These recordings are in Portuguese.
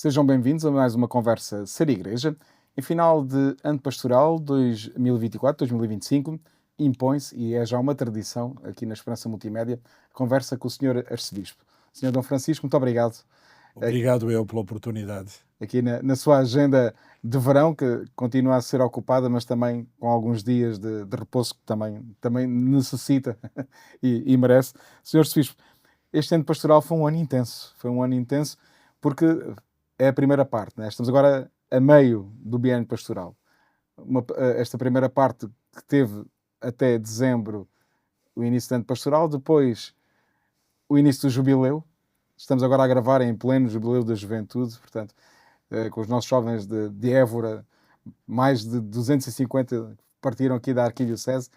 Sejam bem-vindos a mais uma conversa Ser Igreja. Em final de ano pastoral 2024-2025, impõe-se, e é já uma tradição aqui na Esperança Multimédia, a conversa com o Senhor Arcebispo. Senhor Dom Francisco, muito obrigado Obrigado eu pela oportunidade. aqui na sua agenda de verão, que continua a ser ocupada, mas também com alguns dias de repouso que também necessita e merece. Senhor Arcebispo, este ano pastoral foi um ano intenso. Foi um ano intenso porque é a primeira parte, né? Estamos agora a meio do biênio pastoral. Esta primeira parte que teve até dezembro o início do ano pastoral, depois o início do jubileu. Estamos agora a gravar em pleno jubileu da juventude, portanto, com os nossos jovens de Évora, mais de 250 partiram aqui da Arquidiocese,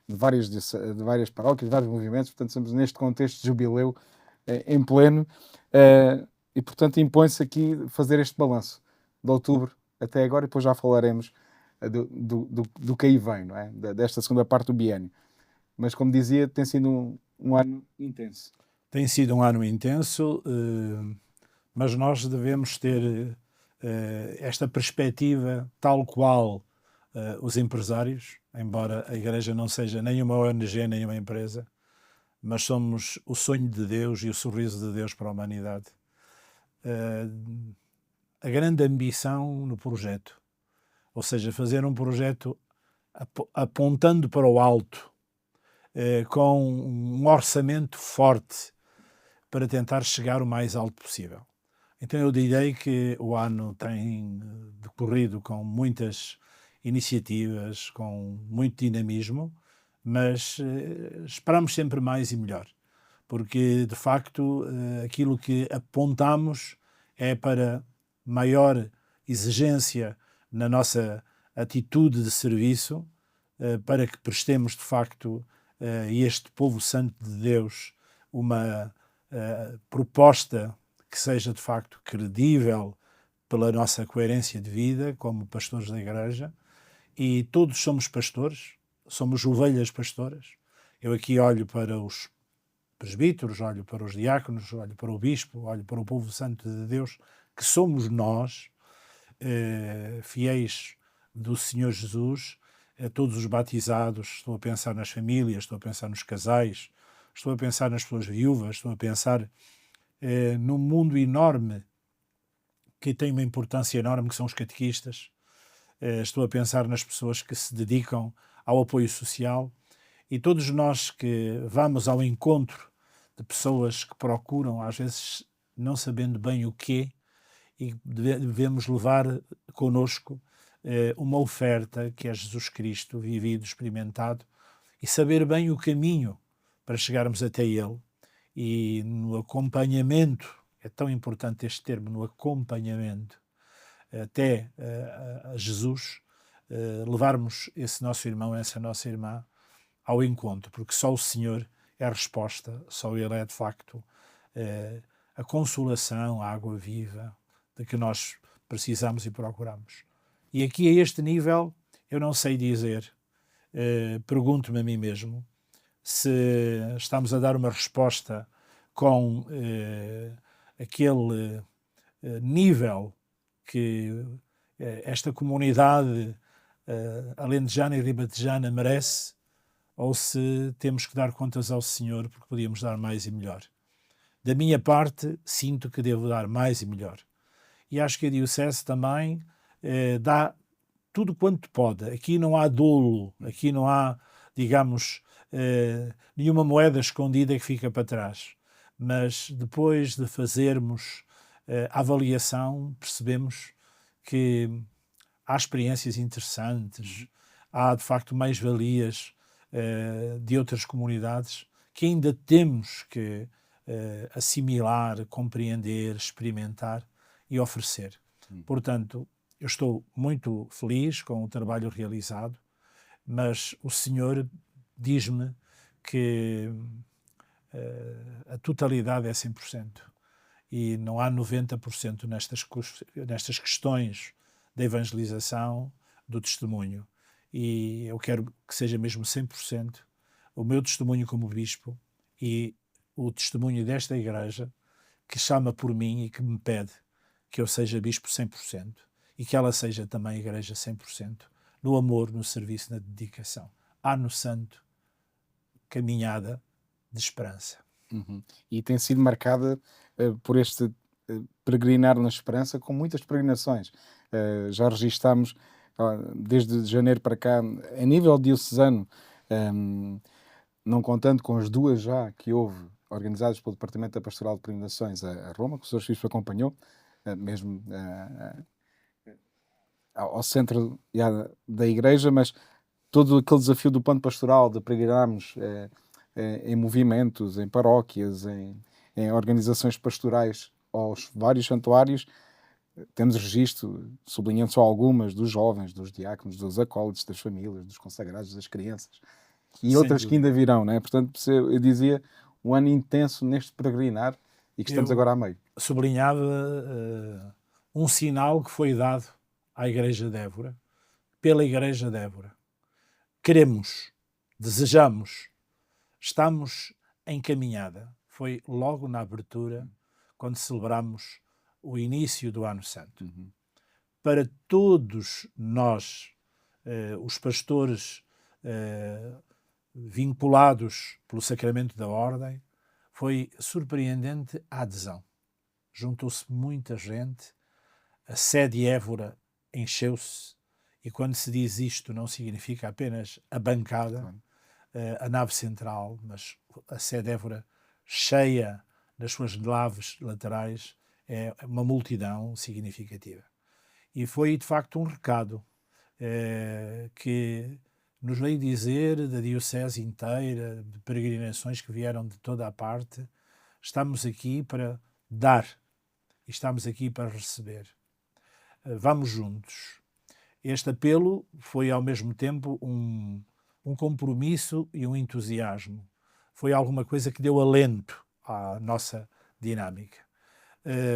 de várias paróquias, de vários movimentos, portanto, estamos neste contexto de jubileu em pleno, e portanto impõe-se aqui fazer este balanço de outubro até agora, e depois já falaremos do que aí vem, não é? Desta segunda parte do biênio. Mas como dizia, tem sido um ano intenso. Tem sido um ano intenso, mas nós devemos ter esta perspectiva tal qual os empresários, embora a Igreja não seja nem uma ONG nem uma empresa, mas somos o sonho de Deus e o sorriso de Deus para a humanidade. A grande ambição no projeto, ou seja, fazer um projeto apontando para o alto, com um orçamento forte para tentar chegar o mais alto possível. Então eu direi que o ano tem decorrido com muitas iniciativas, com muito dinamismo, mas esperamos sempre mais e melhor, porque de facto aquilo que apontamos é para maior exigência na nossa atitude de serviço, para que prestemos de facto a este povo santo de Deus uma proposta que seja de facto credível pela nossa coerência de vida como pastores da Igreja. E todos somos pastores, somos ovelhas pastoras. Eu aqui olho para os presbíteros, olho para os diáconos, olho para o bispo, olho para o povo santo de Deus, que somos nós, fiéis do Senhor Jesus, todos os batizados. Estou a pensar nas famílias, estou a pensar nos casais, estou a pensar nas pessoas viúvas, estou a pensar num mundo enorme que tem uma importância enorme, que são os catequistas. Estou a pensar nas pessoas que se dedicam ao apoio social, e todos nós que vamos ao encontro de pessoas que procuram, às vezes não sabendo bem o quê, e devemos levar connosco uma oferta que é Jesus Cristo, vivido, experimentado, e saber bem o caminho para chegarmos até Ele. E no acompanhamento, é tão importante este termo, no acompanhamento até a Jesus, levarmos esse nosso irmão, essa nossa irmã ao encontro, porque só o Senhor é a resposta, só Ele é de facto a consolação, a água viva de que nós precisamos e procuramos. E aqui a este nível eu não sei dizer, pergunto-me a mim mesmo se estamos a dar uma resposta com aquele nível que esta comunidade alentejana e ribatejana merece, ou se temos que dar contas ao Senhor porque podíamos dar mais e melhor. Da minha parte, sinto que devo dar mais e melhor. E acho que a Diocese também dá tudo quanto pode. Aqui não há dolo, aqui não há, digamos, nenhuma moeda escondida que fica para trás. Mas depois de fazermos a avaliação, percebemos que há experiências interessantes, há de facto mais-valias de outras comunidades que ainda temos que assimilar, compreender, experimentar e oferecer. Portanto, eu estou muito feliz com o trabalho realizado, mas o Senhor diz-me que a totalidade é 100%. E não há 90% nestas questões da evangelização, do testemunho. E eu quero que seja mesmo 100% o meu testemunho como bispo e o testemunho desta Igreja, que chama por mim e que me pede que eu seja bispo 100% e que ela seja também igreja 100%, no amor, no serviço, na dedicação. Ano Santo, caminhada de esperança. Uhum. E tem sido marcada por este peregrinar na esperança, com muitas peregrinações. Já registámos, desde janeiro para cá, a nível diocesano, não contando com as duas já que houve, organizadas pelo Departamento da Pastoral de Peregrinações a Roma, que o Sr. Bispo acompanhou, mesmo ao centro da Igreja, mas todo aquele desafio do plano pastoral, de peregrinarmos em movimentos, em paróquias, em organizações pastorais aos vários santuários, temos registro, sublinhando só algumas, dos jovens, dos diáconos, dos acólitos, das famílias, dos consagrados, das crianças, e Sem outras que dúvida. ainda virão, né? Portanto, eu dizia, um ano intenso neste peregrinar e que estamos Eu agora a meio. sublinhava um sinal que foi dado à Igreja de Évora, pela Igreja de Évora. Queremos, desejamos, estamos em caminhada. Foi logo na abertura, quando celebramos o início do Ano Santo. Uhum. Para todos nós, os pastores vinculados pelo sacramento da ordem, foi surpreendente a adesão. Juntou-se muita gente, a sede Évora encheu-se, e quando se diz isto não significa apenas a bancada, a nave central, mas a sede Évora cheia nas suas naves laterais, é uma multidão significativa. E foi de facto um recado que nos veio dizer da diocese inteira, de peregrinações que vieram de toda a parte: estamos aqui para dar e estamos aqui para receber. Vamos juntos. Este apelo foi ao mesmo tempo um compromisso e um entusiasmo. Foi alguma coisa que deu alento à nossa dinâmica.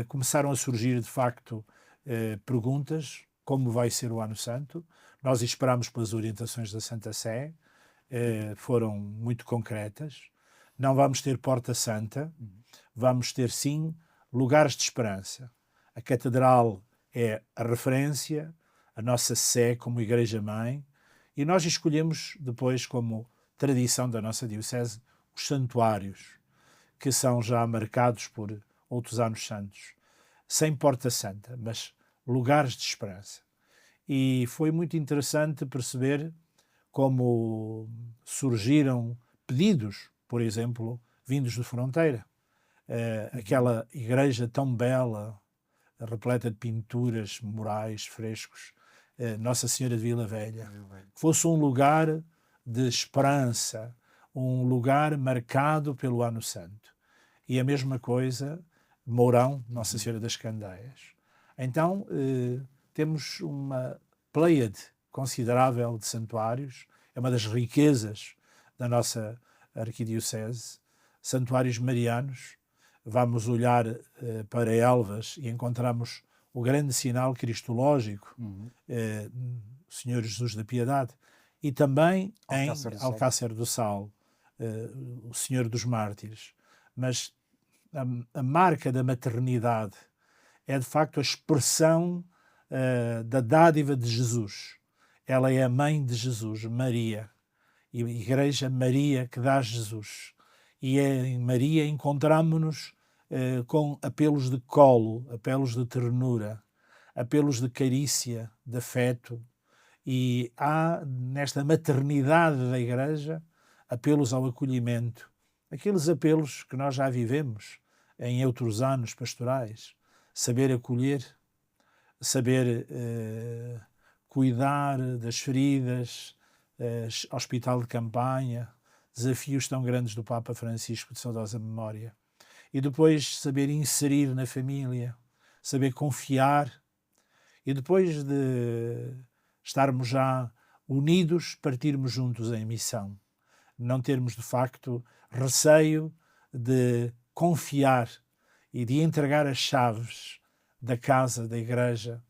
Começaram a surgir, de facto, perguntas: como vai ser o Ano Santo? Nós esperamos pelas orientações da Santa Sé, foram muito concretas. Não vamos ter Porta Santa, vamos ter sim lugares de esperança. A Catedral é a referência, a nossa Sé como Igreja-Mãe, e nós escolhemos depois, como tradição da nossa Diocese, os santuários, que são já marcados por outros anos santos, sem Porta Santa, mas lugares de esperança. E foi muito interessante perceber como surgiram pedidos, por exemplo, vindos de fronteira. Aquela igreja tão bela, repleta de pinturas, murais, frescos, Nossa Senhora de Vila Velha, que fosse um lugar de esperança, um lugar marcado pelo Ano Santo. E a mesma coisa, Mourão, Nossa Senhora das Candeias. Então, temos uma pleiade considerável de santuários, é uma das riquezas da nossa arquidiocese, santuários marianos. Vamos olhar para Elvas e encontramos o grande sinal cristológico, o Senhor Jesus da Piedade, e também em Alcácer do Sal, o Senhor dos Mártires. Mas a marca da maternidade é de facto a expressão da dádiva de Jesus. Ela é a mãe de Jesus, Maria, e a Igreja Maria que dá Jesus. E em Maria encontramos-nos com apelos de colo, apelos de ternura, apelos de carícia, de afeto, e há nesta maternidade da Igreja apelos ao acolhimento, aqueles apelos que nós já vivemos em outros anos pastorais: saber acolher, saber cuidar das feridas, hospital de campanha, desafios tão grandes do Papa Francisco de saudosa memória. E depois saber inserir na família, saber confiar, e depois de estarmos já unidos, partirmos juntos em missão. Não termos, de facto, receio de confiar e de entregar as chaves da casa, da igreja,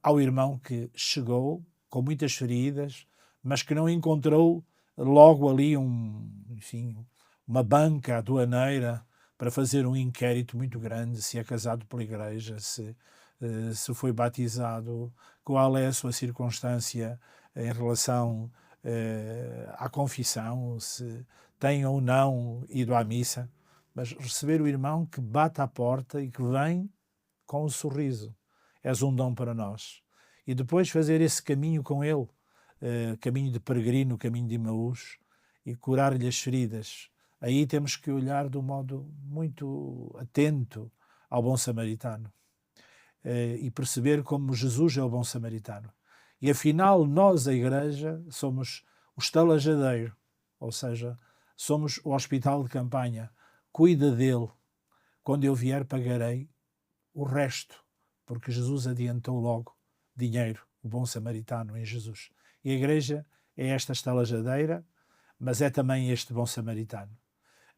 ao irmão que chegou com muitas feridas, mas que não encontrou logo ali uma banca aduaneira para fazer um inquérito muito grande, se é casado pela igreja, se foi batizado, qual é a sua circunstância em relação à confissão, se tem ou não ido à missa, mas receber o irmão que bate à porta e que vem com um sorriso. És um dom para nós. E depois fazer esse caminho com ele, caminho de peregrino, caminho de Emaús, e curar-lhe as feridas. Aí temos que olhar de um modo muito atento ao bom samaritano e perceber como Jesus é o bom samaritano. E afinal, nós, a Igreja, somos o estalajadeiro, ou seja, somos o hospital de campanha. Cuida dele. Quando eu vier, pagarei o resto, porque Jesus adiantou logo dinheiro, o bom samaritano em Jesus. E a Igreja é esta estalajadeira, mas é também este bom samaritano.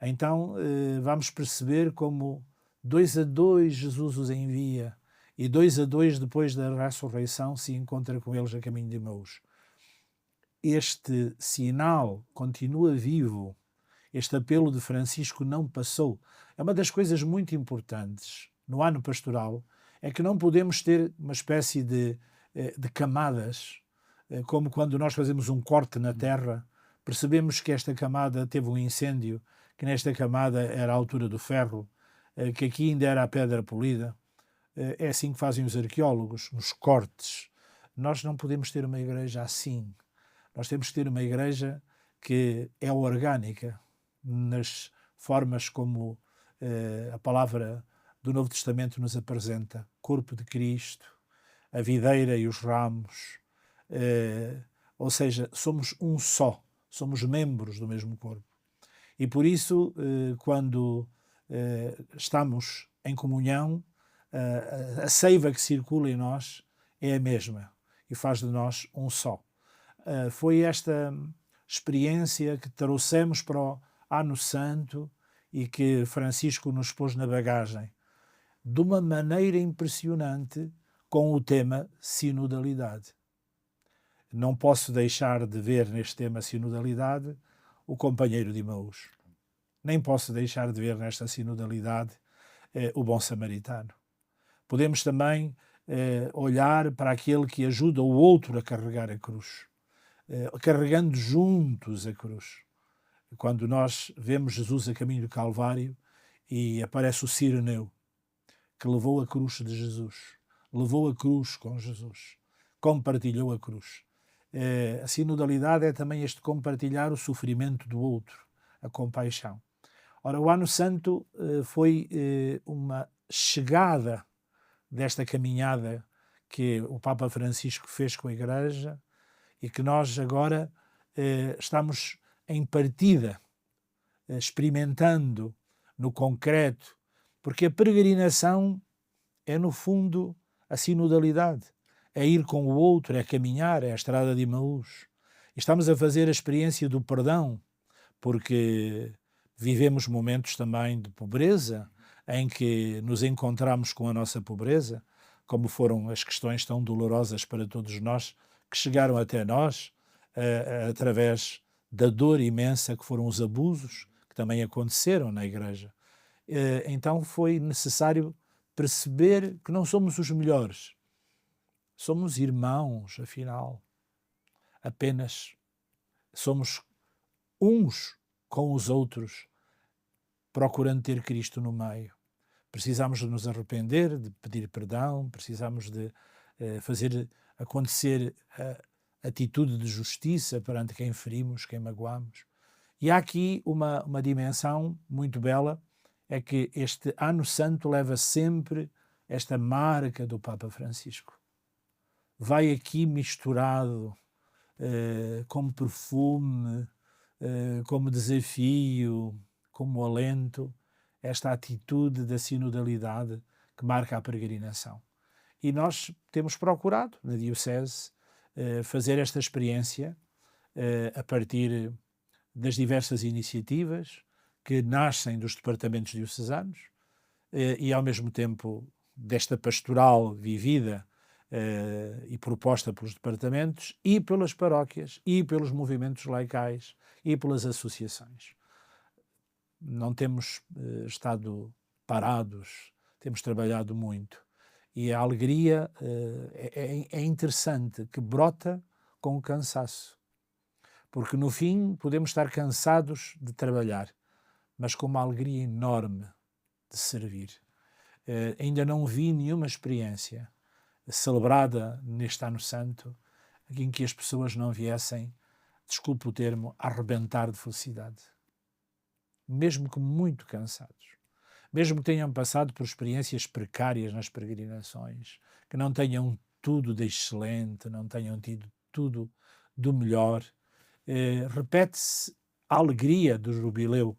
Então vamos perceber como 2 a 2 Jesus os envia e 2 a 2 depois da ressurreição se encontra com eles a caminho de Emaús. Este sinal continua vivo, este apelo de Francisco não passou. É uma das coisas muito importantes no ano pastoral, é que não podemos ter uma espécie de camadas, como quando nós fazemos um corte na terra, percebemos que esta camada teve um incêndio, que nesta camada era a altura do ferro, que aqui ainda era a pedra polida. É assim que fazem os arqueólogos, nos cortes. Nós não podemos ter uma igreja assim. Nós temos que ter uma igreja que é orgânica, nas formas como a palavra do Novo Testamento nos apresenta. Corpo de Cristo, a videira e os ramos. Ou seja, somos um só, somos membros do mesmo corpo. E por isso, quando estamos em comunhão, a seiva que circula em nós é a mesma e faz de nós um só. Foi esta experiência que trouxemos para o Ano Santo e que Francisco nos pôs na bagagem, de uma maneira impressionante, com o tema sinodalidade. Não posso deixar de ver neste tema sinodalidade o companheiro de Emaús. Nem posso deixar de ver nesta sinodalidade o bom samaritano. Podemos também olhar para aquele que ajuda o outro a carregar a cruz, carregando juntos a cruz. Quando nós vemos Jesus a caminho do Calvário e aparece o Cireneu, que levou a cruz de Jesus, levou a cruz com Jesus, compartilhou a cruz. A sinodalidade é também este compartilhar o sofrimento do outro, a compaixão. Ora, o Ano Santo foi uma chegada desta caminhada que o Papa Francisco fez com a Igreja e que nós agora estamos em partida, experimentando no concreto, porque a peregrinação é, no fundo, a sinodalidade. É ir com o outro, é caminhar, é a estrada de Emaús. E estamos a fazer a experiência do perdão, porque vivemos momentos também de pobreza, em que nos encontramos com a nossa pobreza, como foram as questões tão dolorosas para todos nós, que chegaram até nós, através da dor imensa que foram os abusos, que também aconteceram na Igreja. Então foi necessário perceber que não somos os melhores, somos irmãos, afinal. Apenas somos uns com os outros, procurando ter Cristo no meio. Precisamos de nos arrepender, de pedir perdão, precisamos de fazer acontecer a atitude de justiça perante quem ferimos, quem magoamos. E há aqui uma dimensão muito bela, é que este Ano Santo leva sempre esta marca do Papa Francisco. Vai aqui misturado como perfume, como desafio, como alento, esta atitude da sinodalidade que marca a peregrinação. E nós temos procurado, na Diocese, fazer esta experiência a partir das diversas iniciativas que nascem dos departamentos diocesanos e, ao mesmo tempo, desta pastoral vivida e proposta pelos departamentos e pelas paróquias e pelos movimentos laicais e pelas associações. não temos estado parados, temos trabalhado muito. E a alegria é interessante, que brota com o cansaço. Porque no fim podemos estar cansados de trabalhar, mas com uma alegria enorme de servir. Ainda não vi nenhuma experiência celebrada neste Ano Santo em que as pessoas não viessem, desculpe o termo, a arrebentar de felicidade. Mesmo que muito cansados. Mesmo que tenham passado por experiências precárias nas peregrinações, que não tenham tudo de excelente, não tenham tido tudo do melhor, repete-se a alegria do jubileu,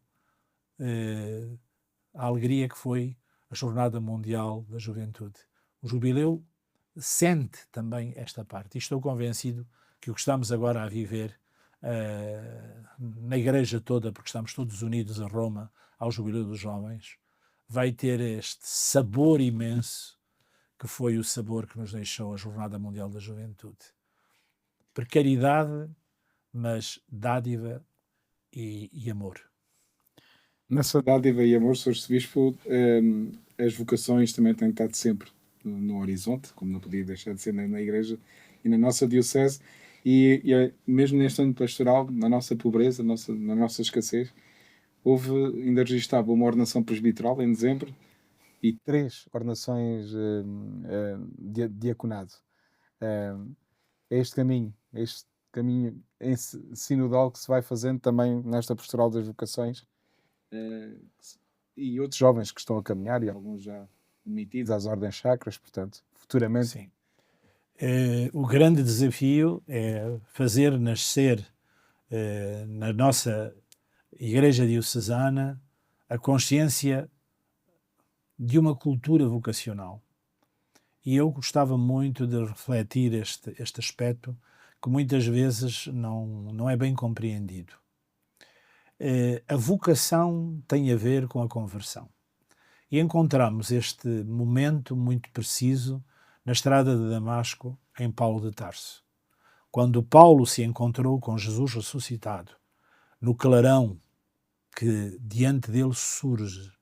a alegria que foi a Jornada Mundial da Juventude. O jubileu sente também esta parte. E estou convencido que o que estamos agora a viver na igreja toda, porque estamos todos unidos a Roma, ao jubileu dos jovens, vai ter este sabor imenso que foi o sabor que nos deixou a Jornada Mundial da Juventude. Precariedade, mas dádiva e amor. Nessa dádiva e amor, Sr. Arcebispo, as vocações também têm estado sempre no horizonte, como não podia deixar de ser na Igreja e na nossa Diocese, e mesmo neste ano pastoral, na nossa pobreza, na nossa escassez, ainda registava uma ordenação presbiteral em dezembro e 3 ordenações de diaconado. É este caminho sinodal que se vai fazendo também nesta pastoral das vocações, e outros jovens que estão a caminhar, e alguns já admitidos às ordens sacras, portanto, futuramente. Sim. O grande desafio é fazer nascer na nossa Igreja Diocesana a consciência de uma cultura vocacional. E eu gostava muito de refletir este aspecto que muitas vezes não é bem compreendido. A vocação tem a ver com a conversão. E encontramos este momento muito preciso na estrada de Damasco, em Paulo de Tarso. Quando Paulo se encontrou com Jesus ressuscitado, no clarão que diante dele surge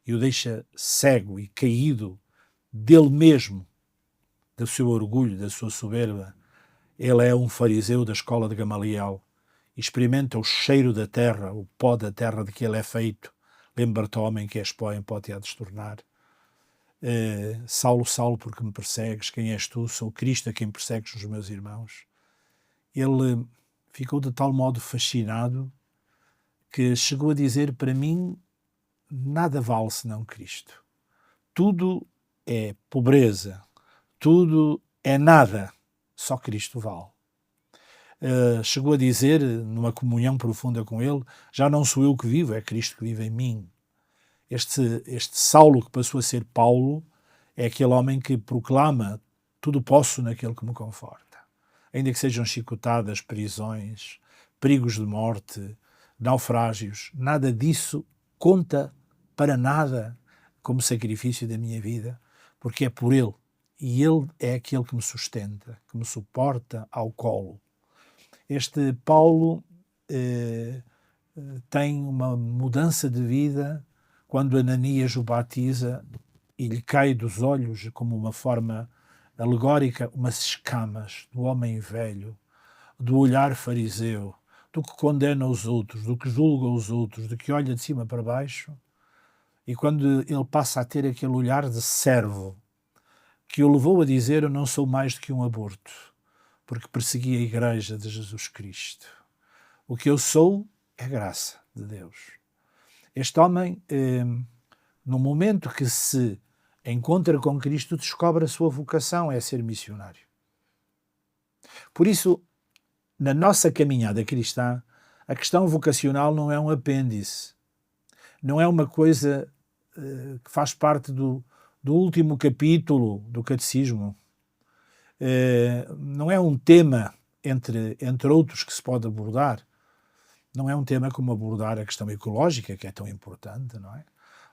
e o deixa cego e caído dele mesmo, do seu orgulho, da sua soberba, ele é um fariseu da escola de Gamaliel, experimenta o cheiro da terra, o pó da terra de que ele é feito. Lembra-te, homem, que és pó, em pó te há de tornar. Saulo, Saulo, porque me persegues? Quem és tu? Sou Cristo a quem persegues os meus irmãos. Ele ficou de tal modo fascinado que chegou a dizer: para mim nada vale senão Cristo. Tudo é pobreza, tudo é nada, só Cristo vale. Chegou a dizer, numa comunhão profunda com ele: já não sou eu que vivo, é Cristo que vive em mim. Este Saulo que passou a ser Paulo é aquele homem que proclama: tudo posso naquele que me conforta. Ainda que sejam chicotadas, prisões, perigos de morte, naufrágios, nada disso conta para nada como sacrifício da minha vida, porque é por ele. E ele é aquele que me sustenta, que me suporta ao colo. Este Paulo tem uma mudança de vida quando Ananias o batiza e lhe cai dos olhos, como uma forma alegórica, umas escamas do homem velho, do olhar fariseu, do que condena os outros, do que julga os outros, do que olha de cima para baixo. E quando ele passa a ter aquele olhar de servo, que o levou a dizer: eu não sou mais do que um aborto, porque persegui a Igreja de Jesus Cristo. O que eu sou é graça de Deus. Este homem, no momento que se encontra com Cristo, descobre a sua vocação, é ser missionário. Por isso, na nossa caminhada cristã, a questão vocacional não é um apêndice, não é uma coisa que faz parte do último capítulo do Catecismo, não é um tema entre outros que se pode abordar. Não é um tema como abordar a questão ecológica, que é tão importante, não é?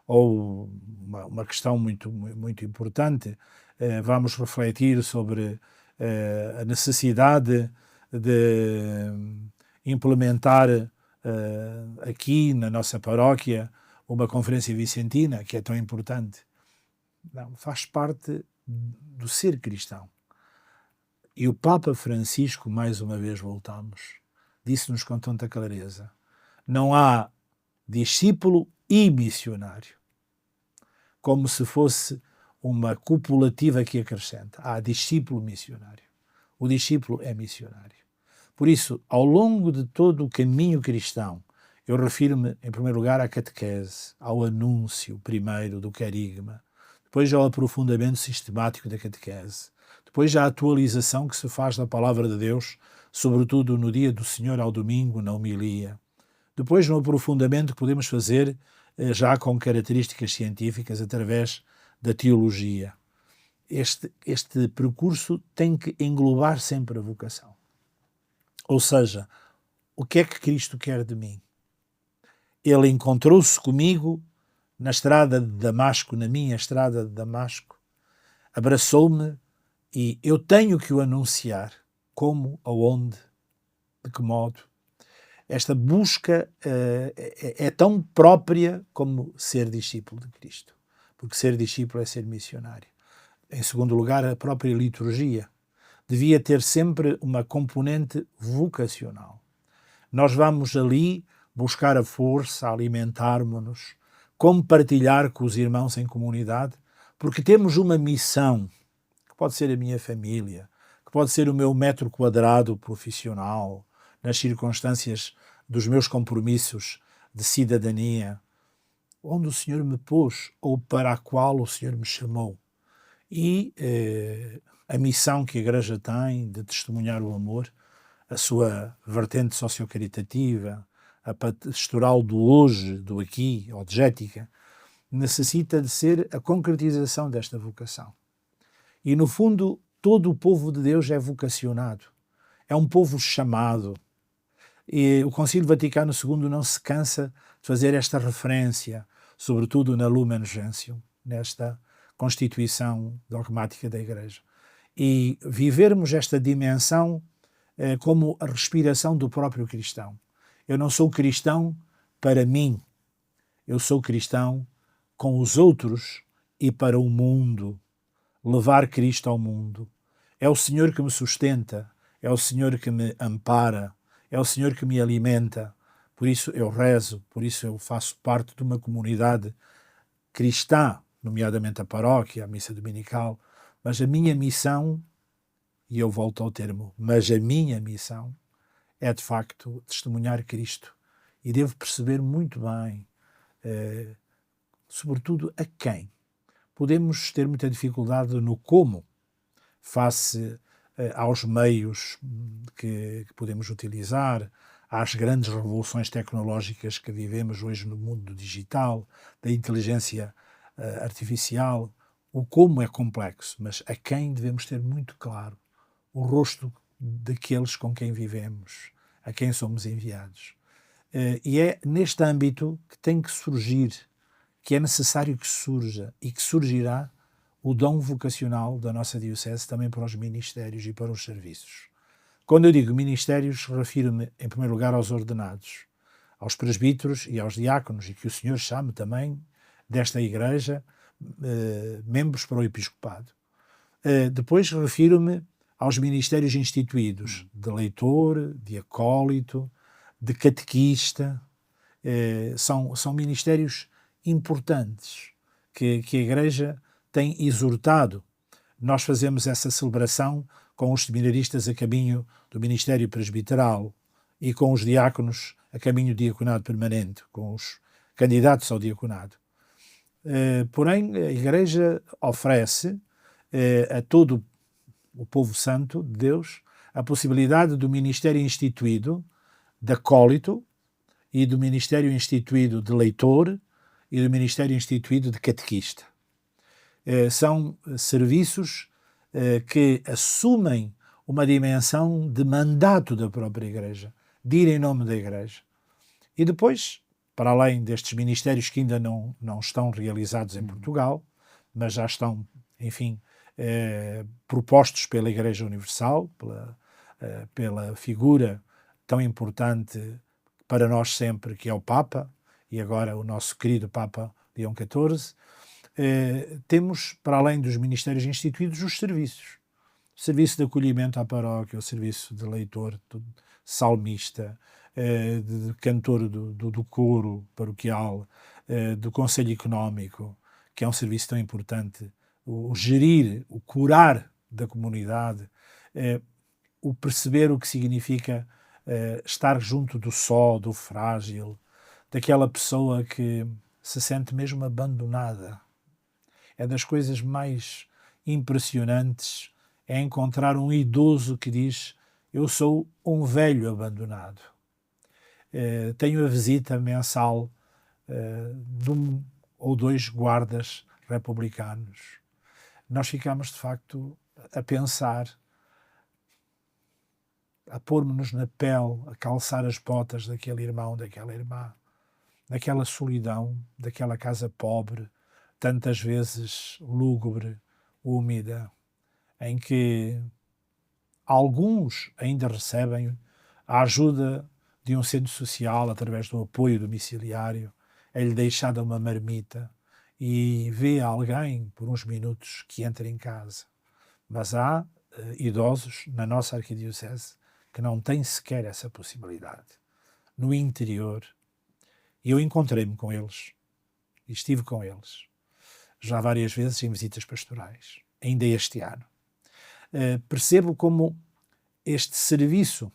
Ou uma questão muito, muito importante. Vamos refletir sobre a necessidade de implementar aqui na nossa paróquia uma conferência vicentina, que é tão importante. Não, faz parte do ser cristão. E o Papa Francisco, mais uma vez voltamos, disse-nos com tanta clareza: não há discípulo e missionário, como se fosse uma copulativa que acrescenta. Há discípulo missionário. O discípulo é missionário. Por isso, ao longo de todo o caminho cristão, eu refiro-me, em primeiro lugar, à catequese, ao anúncio primeiro do querigma, depois ao aprofundamento sistemático da catequese, depois à atualização que se faz da palavra de Deus, sobretudo no dia do Senhor ao domingo, na homilia. Depois no aprofundamento que podemos fazer já com características científicas através da teologia. Este percurso tem que englobar sempre a vocação. Ou seja, o que é que Cristo quer de mim? Ele encontrou-se comigo na estrada de Damasco, na minha estrada de Damasco, abraçou-me e eu tenho que o anunciar. Como, aonde, de que modo? Esta busca é tão própria como ser discípulo de Cristo, porque ser discípulo é ser missionário. Em segundo lugar, a própria liturgia devia ter sempre uma componente vocacional. Nós vamos ali buscar a força, alimentarmos-nos, compartilhar com os irmãos em comunidade, porque temos uma missão, que pode ser a minha família, que pode ser o meu metro quadrado profissional, nas circunstâncias dos meus compromissos de cidadania, onde o Senhor me pôs ou para a qual o Senhor me chamou. E a missão que a Igreja tem de testemunhar o amor, a sua vertente sociocaritativa, a pastoral do hoje, do aqui, odgética, necessita de ser a concretização desta vocação. E, no fundo, todo o povo de Deus é vocacionado. É um povo chamado. E o Concílio Vaticano II não se cansa de fazer esta referência, sobretudo na Lumen Gentium, nesta constituição dogmática da Igreja. E vivermos esta dimensão como a respiração do próprio cristão. Eu não sou cristão para mim, eu sou cristão com os outros e para o mundo. Levar Cristo ao mundo. É o Senhor que me sustenta, é o Senhor que me ampara, é o Senhor que me alimenta. Por isso eu rezo, por isso eu faço parte de uma comunidade cristã, nomeadamente a paróquia, a missa dominical, mas a minha missão, e eu volto ao termo, mas a minha missão é de facto testemunhar Cristo. E devo perceber muito bem, sobretudo a quem. Podemos ter muita dificuldade no como, face aos meios que podemos utilizar, às grandes revoluções tecnológicas que vivemos hoje no mundo digital, da inteligência artificial. O como é complexo, mas a quem devemos ter muito claro o rosto daqueles com quem vivemos, a quem somos enviados. E é neste âmbito que tem que surgir, que é necessário que surja e que surgirá o dom vocacional da nossa Diocese também para os ministérios e para os serviços. Quando eu digo ministérios, refiro-me em primeiro lugar aos ordenados, aos presbíteros e aos diáconos, e que o Senhor chame também desta Igreja membros para o episcopado. Depois refiro-me aos ministérios instituídos, de leitor, de acólito, de catequista. São ministérios importantes que a Igreja tem exortado. Nós fazemos essa celebração com os seminaristas a caminho do ministério presbiteral e com os diáconos a caminho do diaconado permanente, com os candidatos ao diaconado. Porém, a Igreja oferece a todo o povo santo de Deus a possibilidade do ministério instituído de acólito e do ministério instituído de leitor e do ministério instituído de catequista. São serviços que assumem uma dimensão de mandato da própria Igreja, de ir em nome da Igreja. E depois, para além destes ministérios que ainda não estão realizados em Portugal, mas já estão, enfim, propostos pela Igreja Universal, pela figura tão importante para nós sempre, que é o Papa, e agora o nosso querido Papa Leão XIV, temos, para além dos ministérios instituídos, os serviços. O serviço de acolhimento à paróquia, o serviço de leitor, de salmista, de cantor do coro paroquial, do Conselho Económico, que é um serviço tão importante, o gerir, o curar da comunidade, o perceber o que significa estar junto do só, do frágil, daquela pessoa que se sente mesmo abandonada. É das coisas mais impressionantes, é encontrar um idoso que diz: eu sou um velho abandonado. Tenho a visita mensal de um ou dois guardas republicanos. Nós ficamos, de facto, a pensar, a pôr-nos na pele, a calçar as botas daquele irmão, daquela irmã, daquela solidão, daquela casa pobre, tantas vezes lúgubre, úmida, em que alguns ainda recebem a ajuda de um centro social através do apoio domiciliário, é-lhe deixada uma marmita e vê alguém por uns minutos que entra em casa. Mas há idosos na nossa arquidiocese que não têm sequer essa possibilidade. No interior, eu encontrei-me com eles e estive com eles já várias vezes em visitas pastorais, ainda este ano. Percebo como este serviço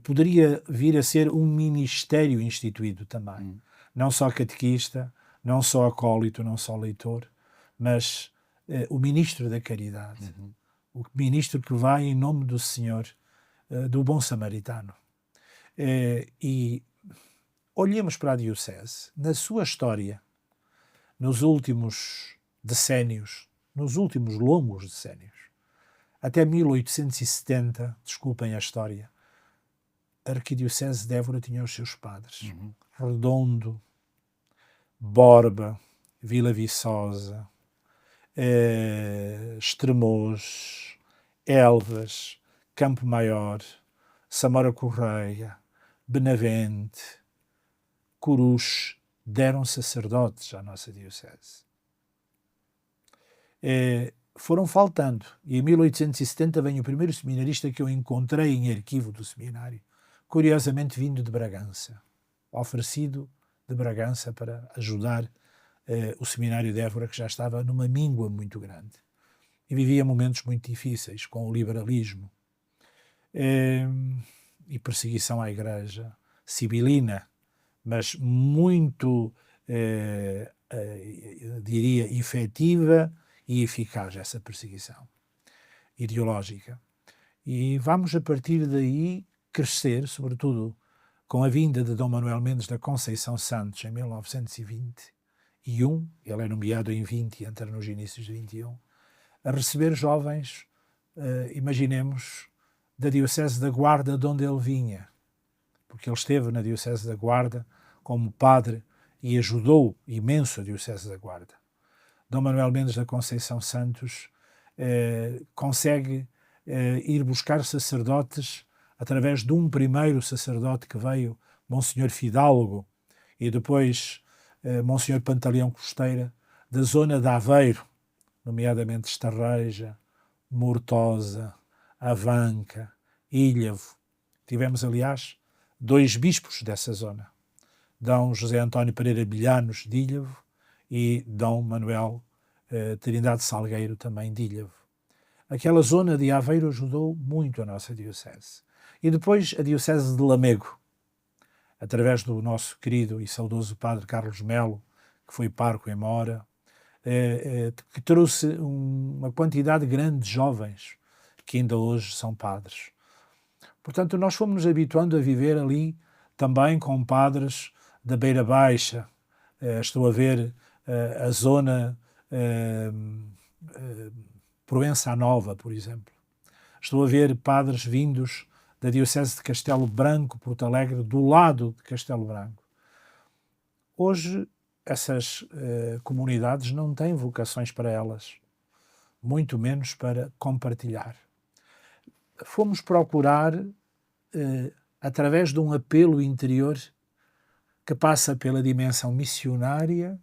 poderia vir a ser um ministério instituído também. Não só catequista, não só acólito, não só leitor, mas o ministro da caridade. O ministro que vai em nome do Senhor, do bom samaritano. E olhemos para a Diocese, na sua história, nos últimos decénios, nos últimos longos decénios, até 1870, desculpem a história, a Arquidiocese de Évora tinha os seus padres. Redondo, Borba, Vila Viçosa, Estremoz, Elvas, Campo Maior, Samora Correia, Benavente, Coruche, deram sacerdotes à nossa Diocese. Foram faltando. E em 1870 vem o primeiro seminarista que eu encontrei em arquivo do seminário, curiosamente vindo de Bragança, oferecido de Bragança para ajudar o seminário de Évora, que já estava numa míngua muito grande. E vivia momentos muito difíceis, com o liberalismo e perseguição à Igreja, sibilina, mas muito, diria, efetiva e eficaz essa perseguição ideológica. E vamos, a partir daí, crescer, sobretudo com a vinda de Dom Manuel Mendes da Conceição Santos, em 1921, ele é nomeado em 20 e entra nos inícios de 21, a receber jovens, imaginemos, da Diocese da Guarda, de onde ele vinha, porque ele esteve na Diocese da Guarda como padre e ajudou imenso a Diocese da Guarda. Dom Manuel Mendes da Conceição Santos consegue ir buscar sacerdotes através de um primeiro sacerdote que veio, Monsenhor Fidalgo, e depois Monsenhor Pantaleão Costeira, da zona de Aveiro, nomeadamente Estarreja, Mortosa, Avanca, Ilhavo. Tivemos, aliás, 2 bispos dessa zona, Dom José António Pereira Bilhanos, de Ilhavo, e Dom Manuel Trindade Salgueiro, também de Ilhavo. Aquela zona de Aveiro ajudou muito a nossa Diocese. E depois a Diocese de Lamego, através do nosso querido e saudoso padre Carlos Melo, que foi pároco em Mora, que trouxe uma quantidade grande de jovens que ainda hoje são padres. Portanto, nós fomos-nos habituando a viver ali também com padres da Beira Baixa. Estou a ver a zona Proença Nova, por exemplo. Estou a ver padres vindos da Diocese de Castelo Branco, Porto Alegre, do lado de Castelo Branco. Hoje, essas comunidades não têm vocações para elas, muito menos para compartilhar. Fomos procurar através de um apelo interior que passa pela dimensão missionária,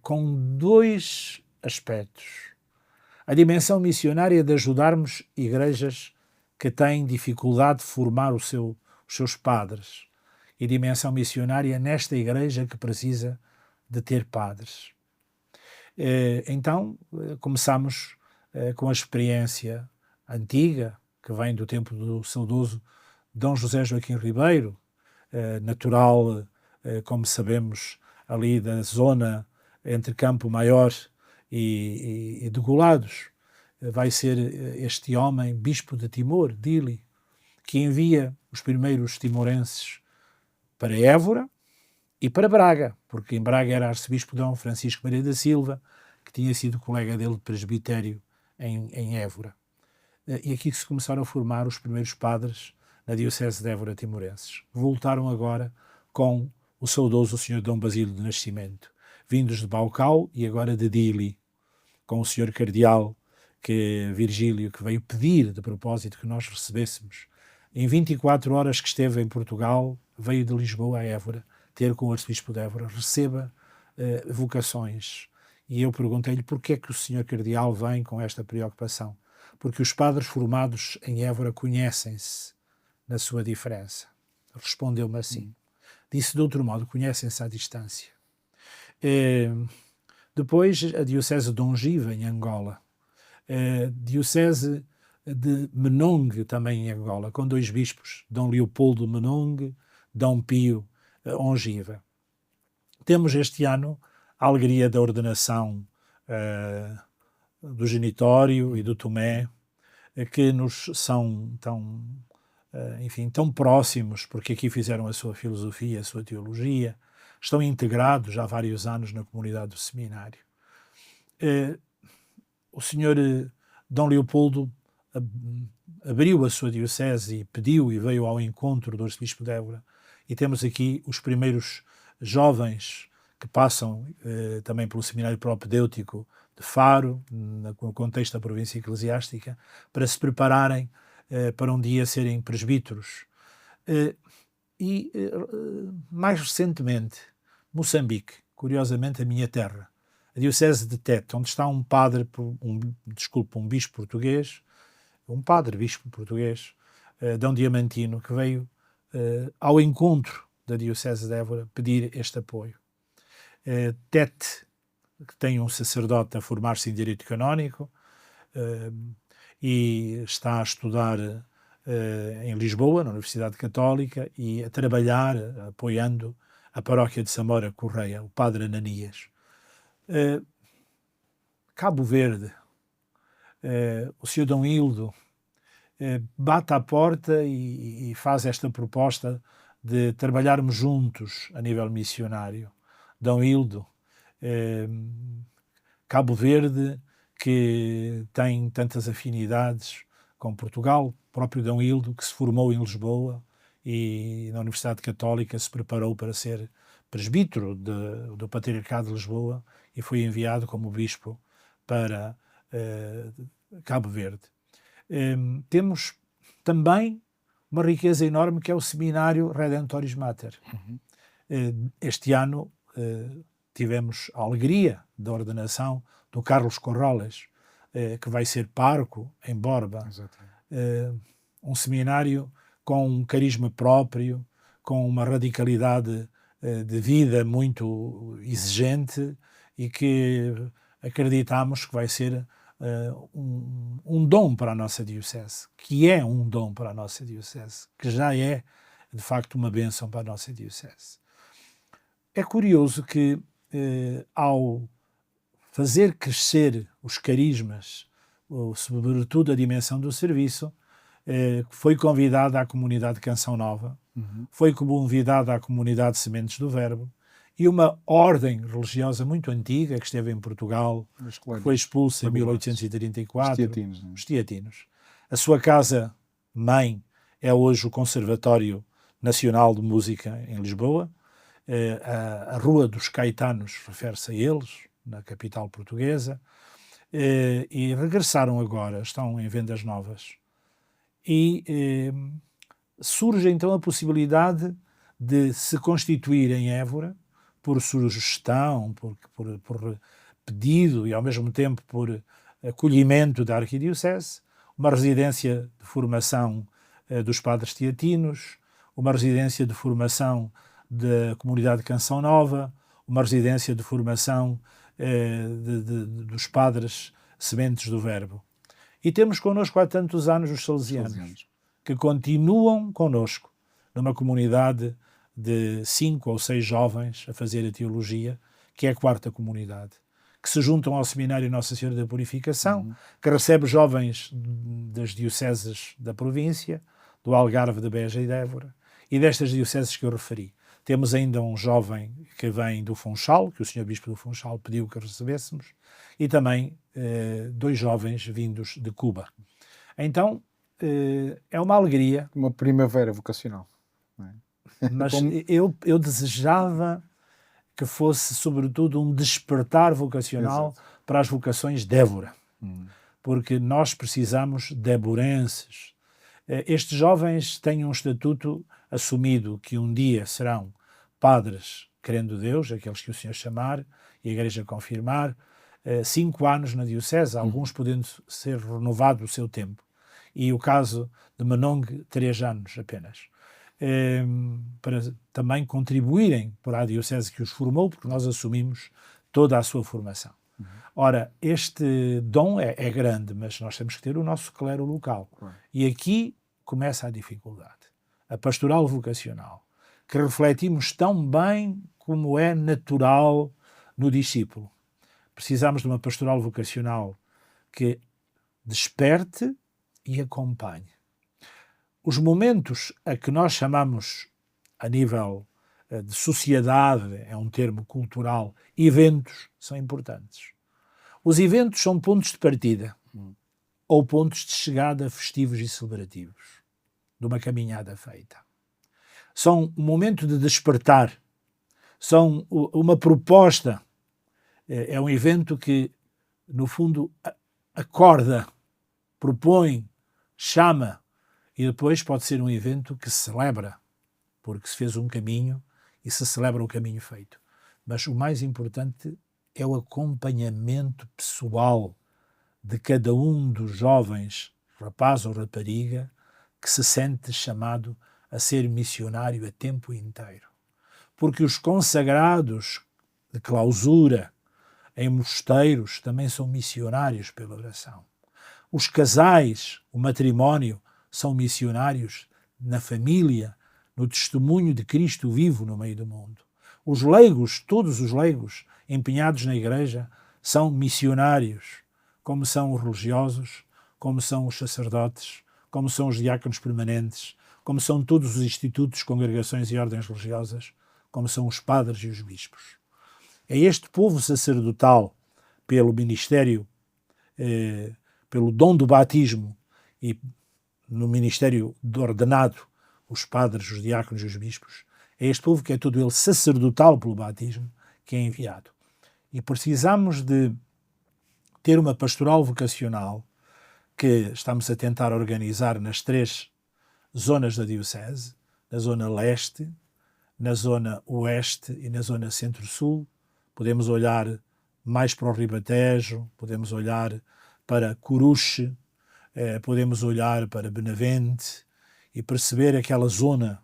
com dois aspectos. A dimensão missionária de ajudarmos igrejas que têm dificuldade de formar os seus padres, e dimensão missionária nesta igreja que precisa de ter padres. Então, começamos com a experiência antiga, que vem do tempo do saudoso Dom José Joaquim Ribeiro, natural, como sabemos, ali da zona entre Campo Maior e de Golados. Vai ser este homem, bispo de Timor, Dili, que envia os primeiros timorenses para Évora e para Braga, porque em Braga era arcebispo Dom Francisco Maria da Silva, que tinha sido colega dele de presbitério em Évora. E aqui que se começaram a formar os primeiros padres na diocese de Évora timorenses. Voltaram agora com o saudoso Sr. Dom Basílio de Nascimento, vindos de Baucau e agora de Dili, com o Sr. Cardeal Virgílio, que veio pedir de propósito que nós recebêssemos. Em 24 horas que esteve em Portugal, veio de Lisboa a Évora, ter com o arcebispo de Évora, receba vocações. E eu perguntei-lhe porquê é que o Sr. Cardeal vem com esta preocupação. Porque os padres formados em Évora conhecem-se na sua diferença. Respondeu-me assim. Disse de outro modo, conhecem-se à distância. Depois, a diocese de Ongiva, em Angola. Diocese de Menongue, também em Angola, com dois bispos, Dom Leopoldo Menongue, Dom Pio Ongiva. Temos este ano a alegria da ordenação do genitório e do Tomé, que nos são tão próximos, porque aqui fizeram a sua filosofia, a sua teologia, estão integrados há vários anos na comunidade do seminário. O senhor Dom Leopoldo abriu a sua diocese e pediu e veio ao encontro do arcebispo de Évora, e temos aqui os primeiros jovens que passam também pelo seminário propedêutico de Faro, no contexto da província eclesiástica, para se prepararem para um dia serem presbíteros. Mais recentemente, Moçambique, curiosamente a minha terra, a diocese de Tete, onde está um bispo português, um padre-bispo português, Dom Diamantino, que veio ao encontro da diocese de Évora pedir este apoio. Tete, que tem um sacerdote a formar-se em Direito Canónico e está a estudar em Lisboa, na Universidade Católica, e a trabalhar, apoiando a paróquia de Samora Correia, o padre Ananias. Cabo Verde, o Sr. Dom Hildo bate à porta e faz esta proposta de trabalharmos juntos a nível missionário. Dom Hildo, Cabo Verde, que tem tantas afinidades com Portugal, o próprio Dom Hildo, que se formou em Lisboa e na Universidade Católica se preparou para ser presbítero do Patriarcado de Lisboa e foi enviado como bispo para Cabo Verde. Temos também uma riqueza enorme que é o Seminário Redemptoris Mater. Este ano tivemos a alegria da ordenação do Carlos Corrales, que vai ser pároco em Borba. Um seminário com um carisma próprio, com uma radicalidade de vida muito exigente e que acreditamos que vai ser um dom para a nossa diocese, que é um dom para a nossa diocese, que já é, de facto, uma bênção para a nossa diocese. É curioso que, ao fazer crescer os carismas, sobretudo a dimensão do serviço, foi convidada à comunidade Canção Nova, foi convidada à comunidade Sementes do Verbo, e uma ordem religiosa muito antiga, que esteve em Portugal, que foi expulsa em 1834, os Teatinos. A sua casa-mãe é hoje o Conservatório Nacional de Música em Lisboa. A Rua dos Caetanos refere-se a eles, na capital portuguesa, e regressaram agora, estão em vendas novas. E surge então a possibilidade de se constituir em Évora, por sugestão, por pedido e ao mesmo tempo por acolhimento da Arquidiocese, uma residência de formação dos padres teatinos, uma residência de formação da comunidade de Canção Nova, uma residência de formação dos padres sementes do Verbo. E temos connosco há tantos anos os salesianos, que continuam connosco numa comunidade de 5 ou 6 jovens a fazer a teologia, que é a quarta comunidade, que se juntam ao Seminário Nossa Senhora da Purificação, que recebe jovens das dioceses da província, do Algarve, de Beja e de Évora, e destas dioceses que eu referi. Temos ainda um jovem que vem do Funchal, que o Sr. Bispo do Funchal pediu que recebêssemos, e também 2 jovens vindos de Cuba. Então, é uma alegria. Uma primavera vocacional. Não é? Mas eu desejava que fosse, sobretudo, um despertar vocacional. Exato. Para as vocações de Évora. Porque nós precisamos de évorenses. Estes jovens têm um estatuto assumido que um dia serão padres, querendo Deus, aqueles que o Senhor chamar e a Igreja confirmar, 5 anos na diocese, alguns podendo ser renovado o seu tempo. E o caso de Menong, 3 anos apenas. Para também contribuírem para a diocese que os formou, porque nós assumimos toda a sua formação. Ora, este dom é grande, mas nós temos que ter o nosso clero local. E aqui começa a dificuldade. A pastoral vocacional, que refletimos tão bem como é natural no discípulo. Precisamos de uma pastoral vocacional que desperte e acompanhe. Os momentos a que nós chamamos, a nível de sociedade, é um termo cultural, eventos, são importantes. Os eventos são pontos de partida ou pontos de chegada festivos e celebrativos de uma caminhada feita. São um momento de despertar, são uma proposta, é um evento que, no fundo, acorda, propõe, chama. E depois pode ser um evento que se celebra, porque se fez um caminho e se celebra o caminho feito. Mas o mais importante é o acompanhamento pessoal de cada um dos jovens, rapaz ou rapariga, que se sente chamado a ser missionário a tempo inteiro. Porque os consagrados de clausura em mosteiros também são missionários pela oração. Os casais, o matrimónio, são missionários na família, no testemunho de Cristo vivo no meio do mundo. Os leigos, todos os leigos empenhados na Igreja, são missionários, como são os religiosos, como são os sacerdotes, como são os diáconos permanentes, como são todos os institutos, congregações e ordens religiosas, como são os padres e os bispos. É este povo sacerdotal, pelo ministério, pelo dom do batismo e no ministério do ordenado, os padres, os diáconos e os bispos, é este povo que é todo ele sacerdotal pelo batismo, que é enviado. E precisamos de ter uma pastoral vocacional que estamos a tentar organizar nas 3 zonas da diocese, na zona leste, na zona oeste e na zona centro-sul. Podemos olhar mais para o Ribatejo, podemos olhar para Coruche, podemos olhar para Benavente e perceber aquela zona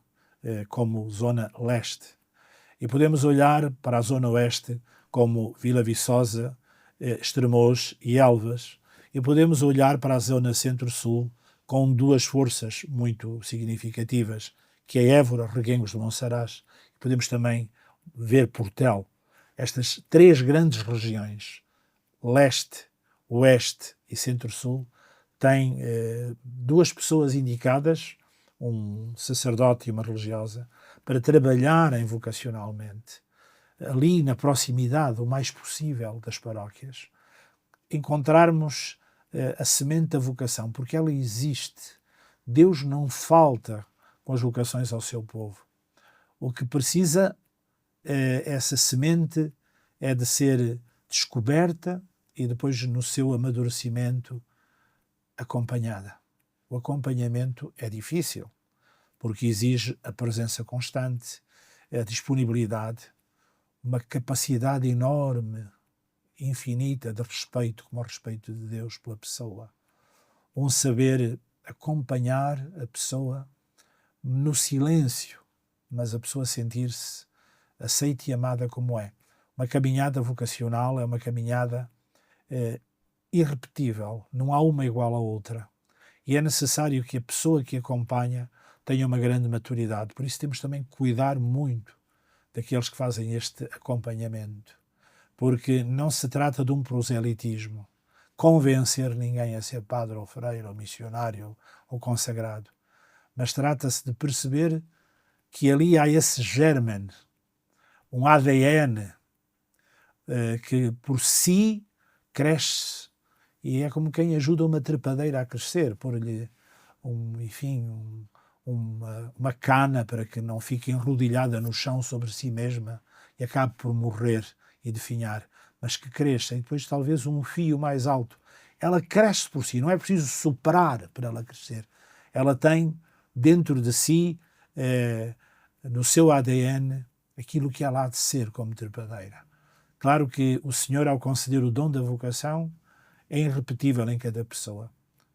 como zona leste. E podemos olhar para a zona oeste como Vila Viçosa, Estremoz e Elvas. E podemos olhar para a zona centro-sul com 2 forças muito significativas, que é Évora, Reguengos de Monsaraz. E podemos também ver Portel. Estas 3 grandes regiões, leste, oeste e centro-sul, têm 2 pessoas indicadas, um sacerdote e uma religiosa, para trabalharem vocacionalmente, ali na proximidade, o mais possível das paróquias, encontrarmos a semente da vocação, porque ela existe. Deus não falta com as vocações ao seu povo. O que precisa, essa semente, é de ser descoberta e depois, no seu amadurecimento, acompanhada. O acompanhamento é difícil, porque exige a presença constante, a disponibilidade, uma capacidade enorme, infinita de respeito, como o respeito de Deus pela pessoa. Um saber acompanhar a pessoa no silêncio, mas a pessoa sentir-se aceita e amada como é. Uma caminhada vocacional é uma caminhada irrepetível, não há uma igual à outra. E é necessário que a pessoa que acompanha tenha uma grande maturidade. Por isso temos também que cuidar muito daqueles que fazem este acompanhamento. Porque não se trata de um proselitismo, convencer ninguém a ser padre ou freire ou missionário ou consagrado. Mas trata-se de perceber que ali há esse germen, um ADN que por si cresce e é como quem ajuda uma trepadeira a crescer, pôr-lhe uma cana para que não fique enrodilhada no chão sobre si mesma e acabe por morrer e definhar, mas que cresça, e depois talvez um fio mais alto. Ela cresce por si, não é preciso soprar para ela crescer. Ela tem dentro de si, no seu ADN, aquilo que ela há de ser como trepadeira. Claro que o Senhor, ao conceder o dom da vocação, é irrepetível em cada pessoa.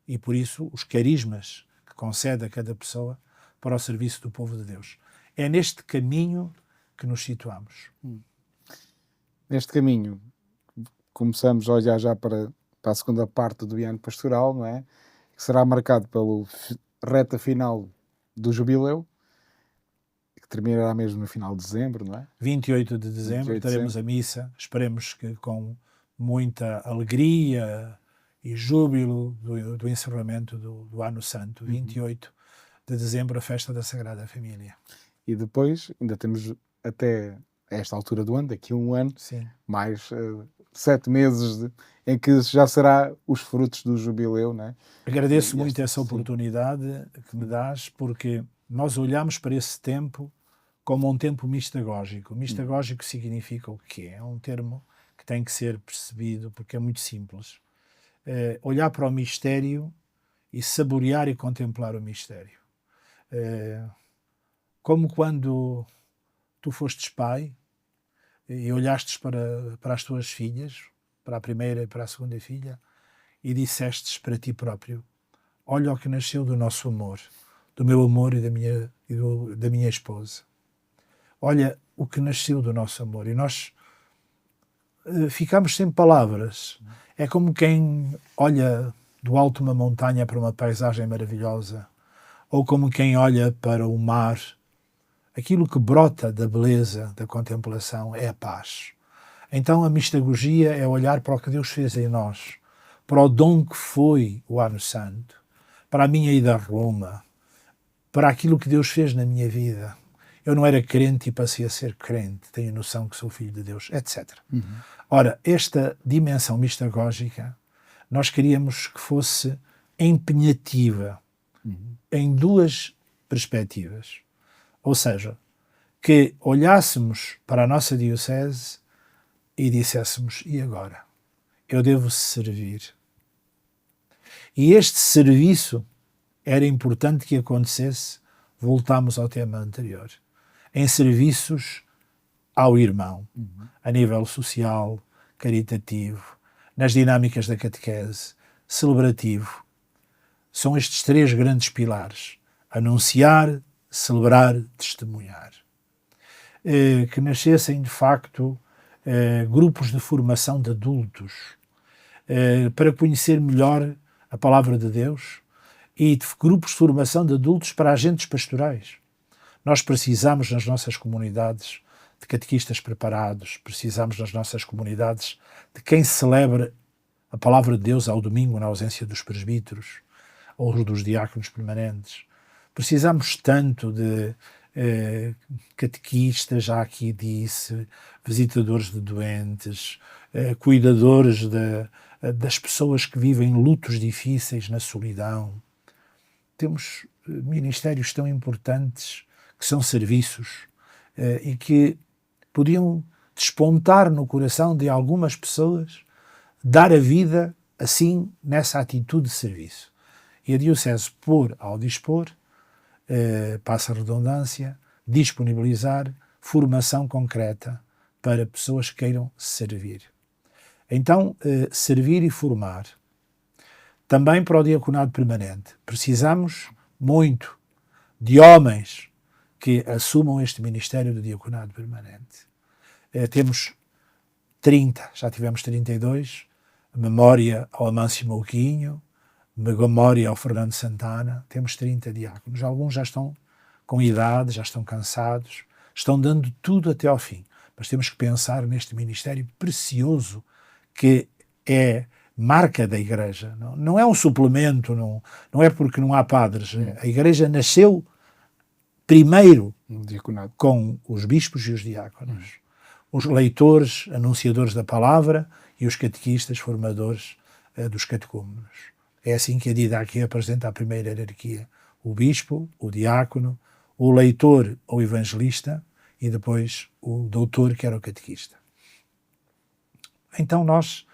E por isso os carismas que concede a cada pessoa para o serviço do povo de Deus. É neste caminho que nos situamos. Neste caminho, começamos a olhar já para a segunda parte do ano pastoral, não é? Que será marcado pela reta final do jubileu, que terminará mesmo no final de dezembro, não é? 28 de dezembro teremos a missa, esperemos que com muita alegria e júbilo do encerramento do Ano Santo, 28 de dezembro, a festa da Sagrada Família. E depois ainda temos até esta altura do ano, daqui a um ano, sim, mais 7 meses em que já será os frutos do jubileu, não é? Agradeço muito essa oportunidade que me dás, porque nós olhamos para esse tempo como um tempo mistagógico. Mistagógico significa o quê? É um termo que tem que ser percebido porque é muito simples. Olhar para o mistério e saborear e contemplar o mistério. Como quando tu fostes pai e olhastes para as tuas filhas, para a primeira e para a segunda filha, e dissestes para ti próprio: olha o que nasceu do nosso amor, do meu amor e da minha esposa. Olha o que nasceu do nosso amor. E nós ficamos sem palavras. É como quem olha do alto uma montanha para uma paisagem maravilhosa, ou como quem olha para o mar. Aquilo que brota da beleza da contemplação é a paz. Então a mistagogia é olhar para o que Deus fez em nós, para o dom que foi o Ano Santo, para a minha ida a Roma, para aquilo que Deus fez na minha vida. Eu não era crente e passei a ser crente, tenho noção que sou filho de Deus, etc. Ora, esta dimensão mistagógica, nós queríamos que fosse empenhativa em duas perspectivas. Ou seja, que olhássemos para a nossa diocese e disséssemos: e agora? Eu devo servir. E este serviço era importante que acontecesse, voltamos ao tema anterior, em serviços ao irmão, a nível social, caritativo, nas dinâmicas da catequese, celebrativo. São estes 3 grandes pilares: anunciar, celebrar, testemunhar. Que nascessem, de facto, grupos de formação de adultos para conhecer melhor a palavra de Deus e de grupos de formação de adultos para agentes pastorais. Nós precisamos nas nossas comunidades de catequistas preparados, precisamos nas nossas comunidades de quem celebra a palavra de Deus ao domingo na ausência dos presbíteros ou dos diáconos permanentes. Precisamos tanto de catequistas, já aqui disse, visitadores de doentes, cuidadores das pessoas que vivem lutos difíceis na solidão. Temos ministérios tão importantes que são serviços e que podiam despontar no coração de algumas pessoas, dar a vida assim nessa atitude de serviço. E a Diocese, ao dispor, passa a redundância, disponibilizar formação concreta para pessoas que queiram servir. Então, servir e formar. Também para o diaconado permanente. Precisamos muito de homens que assumam este ministério do diaconado permanente. Temos 30, já tivemos 32, memória ao Amâncio Mouquinho, memória ao Fernando Santana, temos 30 diáconos. Alguns já estão com idade, já estão cansados, estão dando tudo até ao fim. Mas temos que pensar neste ministério precioso que é marca da Igreja. Não é um suplemento, não é porque não há padres. A Igreja nasceu primeiro com os bispos e os diáconos, os leitores, anunciadores da palavra e os catequistas, formadores dos catecúmenos. É assim que a didática apresenta a primeira hierarquia. O bispo, o diácono, o leitor ou evangelista e depois o doutor, que era o catequista. Então nós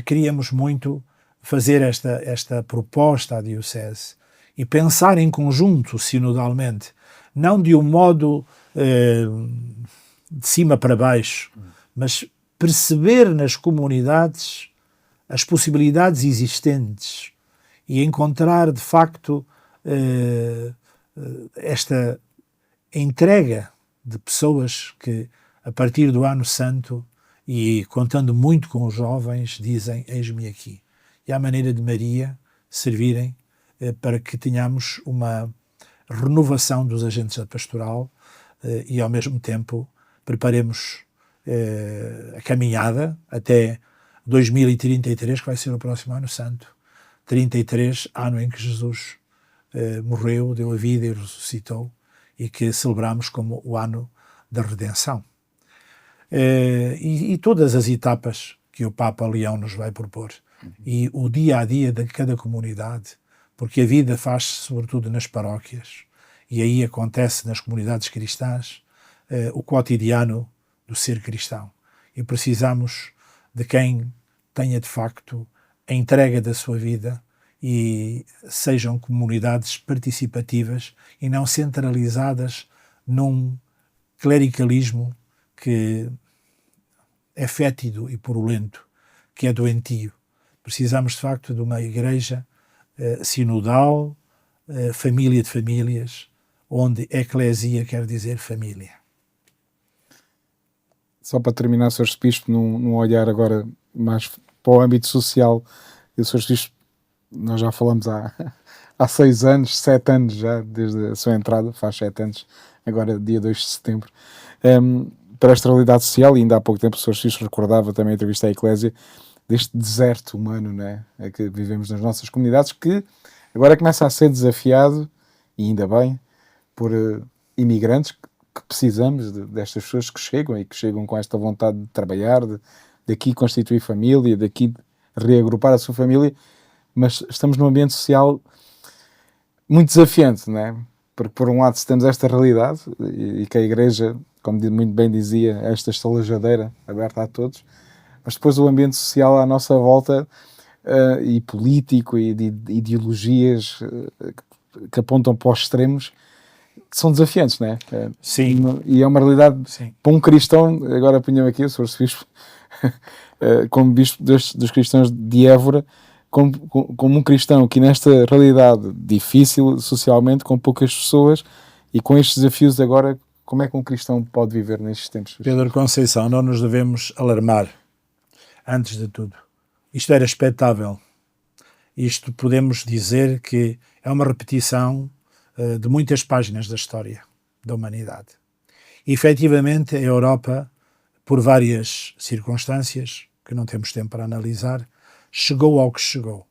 queríamos muito fazer esta proposta à Diocese e pensar em conjunto, sinodalmente, não de um modo de cima para baixo, mas perceber nas comunidades as possibilidades existentes e encontrar, de facto, esta entrega de pessoas que, a partir do Ano Santo, e contando muito com os jovens, dizem: eis-me aqui. E à maneira de Maria, servirem para que tenhamos uma renovação dos agentes da pastoral e, ao mesmo tempo, preparemos a caminhada até 2033, que vai ser o próximo Ano Santo. 33, ano em que Jesus morreu, deu a vida e ressuscitou, e que celebramos como o ano da redenção. E todas as etapas que o Papa Leão nos vai propor, e o dia-a-dia de cada comunidade, porque a vida faz-se sobretudo nas paróquias, e aí acontece nas comunidades cristãs o cotidiano do ser cristão. E precisamos de quem tenha de facto a entrega da sua vida e sejam comunidades participativas e não centralizadas num clericalismo que é fétido e purulento, que é doentio. Precisamos, de facto, de uma igreja sinodal, família de famílias, onde eclesia quer dizer família. Só para terminar, Sr. Bispo, num olhar agora mais para o âmbito social, e o Sr. Bispo, nós já falamos há 6 anos, 7 anos já, desde a sua entrada, faz 7 anos, agora dia 2 de setembro, para esta realidade social, e ainda há pouco tempo o Sr. Bispo recordava também a entrevista à Eclésia, deste deserto humano, né, que vivemos nas nossas comunidades, que agora começa a ser desafiado, e ainda bem, por imigrantes que precisamos destas pessoas que chegam com esta vontade de trabalhar, de aqui constituir família, daqui reagrupar a sua família, mas estamos num ambiente social muito desafiante, não é? Porque por um lado temos esta realidade e que a Igreja, como muito bem dizia, é esta estalajadeira aberta a todos, mas depois o ambiente social à nossa volta e político e de ideologias que apontam para os extremos, que são desafiantes, não é? Sim. E é uma realidade. Sim. Para um cristão, agora apanhou aqui o Sr. Bispo, como bispo dos cristãos de Évora, como um cristão que nesta realidade difícil socialmente, com poucas pessoas e com estes desafios agora, como é que um cristão pode viver nestes tempos? Pedro Conceição, não nos devemos alarmar, antes de tudo. Isto era expectável. Isto podemos dizer que é uma repetição de muitas páginas da história da humanidade. E, efetivamente, a Europa, por várias circunstâncias, que não temos tempo para analisar, chegou ao que chegou.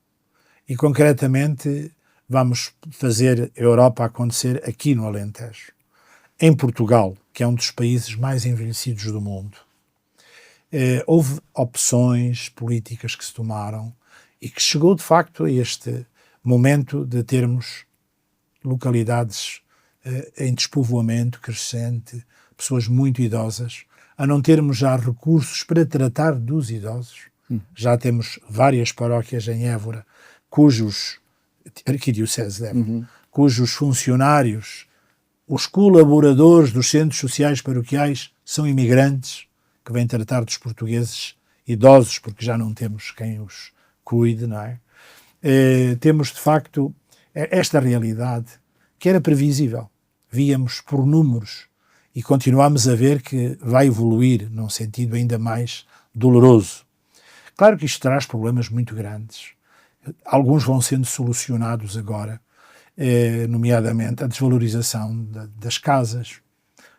E, concretamente, vamos fazer a Europa acontecer aqui no Alentejo. Em Portugal, que é um dos países mais envelhecidos do mundo. Houve opções políticas que se tomaram e que chegou, de facto, a este momento de termos localidades em despovoamento crescente, pessoas muito idosas, a não termos já recursos para tratar dos idosos. Já temos várias paróquias em Évora, arquidiocese de Évora, cujos funcionários, os colaboradores dos centros sociais paroquiais, são imigrantes que vêm tratar dos portugueses idosos, porque já não temos quem os cuide, não é? Temos, de facto, esta realidade que era previsível. Víamos por números e continuamos a ver que vai evoluir num sentido ainda mais doloroso. Claro que isto traz problemas muito grandes. Alguns vão sendo solucionados agora, nomeadamente a desvalorização das casas,